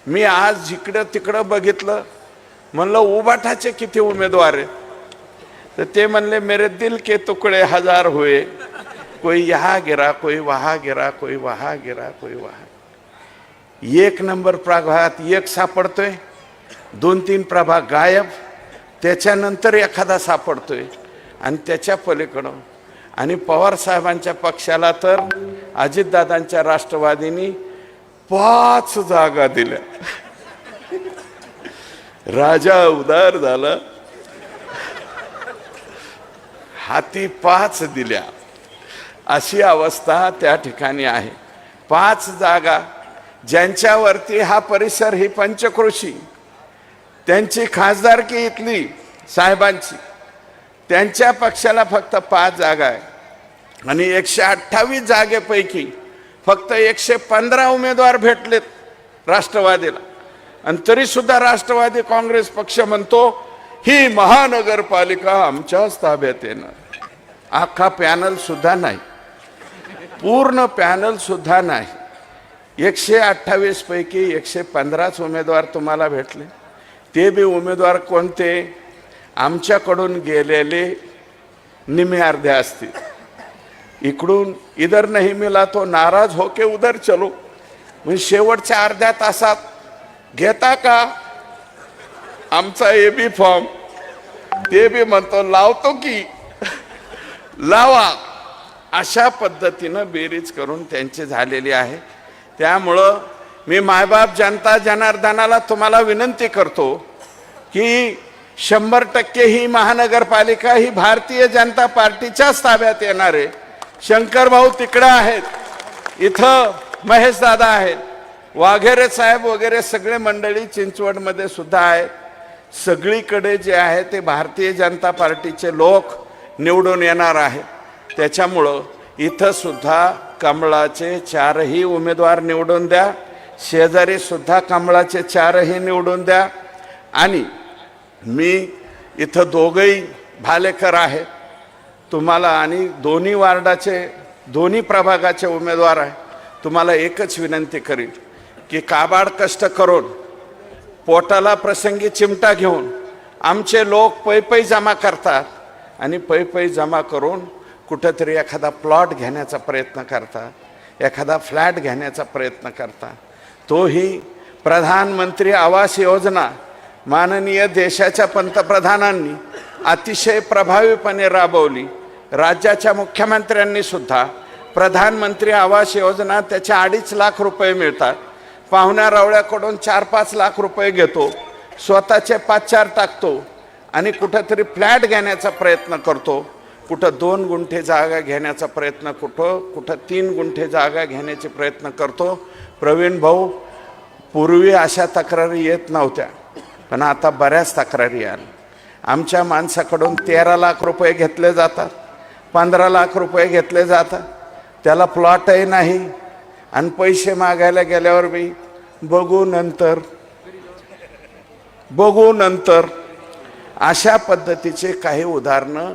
मी आज जिकडं तिकडं बघितलं, म्हणलं उबाटाचे किती उमेदवार आहेत, तर ते म्हणले मेरे दिल के टुकड़े हजार हुए, कोई यहाँ गिरा, कोई वहाँ गिरा, कोई वहाँ गिरा, कोई वहाँ। एक नंबर प्रभागात एक सापडतोय, 2-3 प्रभाग गायब, त्याच्यानंतर एखादा सापडतोय आणि त्याच्या पलीकडं। आणि पवार साहेबांच्या पक्षाला तर अजितदादांच्या राष्ट्रवादीनी 5 जागा दिल्या। राजा उदार झाला, हाती 5 दिल्या, अशी अवस्था त्या ठिकाणी आहे। 5 जागा ज्यांच्यावरती हा परिसर ही पंचक्रोशी, त्यांची खासदारकी इथली साहेबांची, त्यांच्या पक्षाला फक्त 5 जागा आहे आणि 128 जागेपैकी फक्त 115 उमेदवार भेटलेत राष्ट्रवादीला। आणि तरी सुद्धा राष्ट्रवादी काँग्रेस पक्ष म्हणतो ही महानगरपालिका आमच्याच ताब्यात येणार। अख्खा पॅनल सुद्धा नाही, पूर्ण पॅनल सुद्धा नाही। 128 पैकी 115च उमेदवार तुम्हाला भेटले। ते बी उमेदवार कोणते? आमच्याकडून गेलेले निम्मे अर्धे असतील। इकडून इधर नहीं मिला तो नाराज होके उधर चलो, म्हणजे शेवटच्या अर्ध्या तासात घेता का आमचा एबी फॉर्म, ते बी म्हणतो लावतो की लावा। अशा पद्धतीनं बेरीज करून त्यांची झालेली आहे। त्यामुळं मी मायबाप जनता जनार्दनाला तुम्हाला विनंती करतो की 100% ही महानगरपालिका ही भारतीय जनता पार्टीच्याच ताब्यात येणार आहे। शंकर भाऊ तिकडे आहेत, इथं महेश दादा आहेत, वाघेरे साहेब वगैरे सगळे मंडळी चिंचवडमध्ये सुद्धा आहेत। सगळीकडे जे आहे ते भारतीय जनता पार्टीचे लोक निवडून येणार आहेत। त्याच्यामुळं इथं सुद्धा कमळाचे 4ही उमेदवार निवडून द्या, शेजारी सुद्धा कमळाचे 4ही निवडून द्या। आणि मी इथं दोघंही भालेकर आहेत तुम्हाला, आणि दोन्ही वार्डाचे दोन्ही प्रभागाचे उमेदवार आहे। तुम्हाला एकच विनंती करीन की काबाड कष्ट करून पोटाला प्रसंगी चिमटा घेऊन आमचे लोक पै जमा करतात आणि पै जमा करून कुठेतरी एखादा प्लॉट घेण्याचा प्रयत्न करतात, एखादा फ्लॅट घेण्याचा प्रयत्न करतात। तोही प्रधानमंत्री आवास योजना माननीय देशाच्या पंतप्रधानांनी अतिशय प्रभावीपणे राबवली। राज्याच्या मुख्यमंत्र्यांनी सुद्धा प्रधानमंत्री आवास योजना त्याच्या 2.5 लाख रुपये मिळतात, पाहुण्या रावळ्याकडून 4-5 लाख रुपये घेतो, स्वतःचे 5-4 टाकतो आणि कुठेतरी फ्लॅट घेण्याचा प्रयत्न करतो। कुठं 2 गुंठे जागा घेण्याचा प्रयत्न, कुठं 3 गुंठे जागा घेण्याचे प्रयत्न करतो। प्रवीण भाऊ, पूर्वी अशा तक्रारी येत नव्हत्या, पण आता बऱ्याच तक्रारी आल्या। आमच्या माणसाकडून 13 लाख रुपये घेतले जातात, 15 लाख रुपये घेतले जातात, त्याला प्लॉटही नाही आणि पैसे मागायला गेल्यावर बी बघू नंतर अशा पद्धतीचे काही उदाहरणं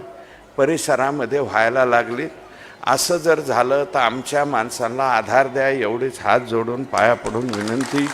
परिसरामध्ये व्हायला लागली। असं जर झालं तर आमच्या माणसांना आधार द्या, एवढीच हात जोडून पाया पडून विनंती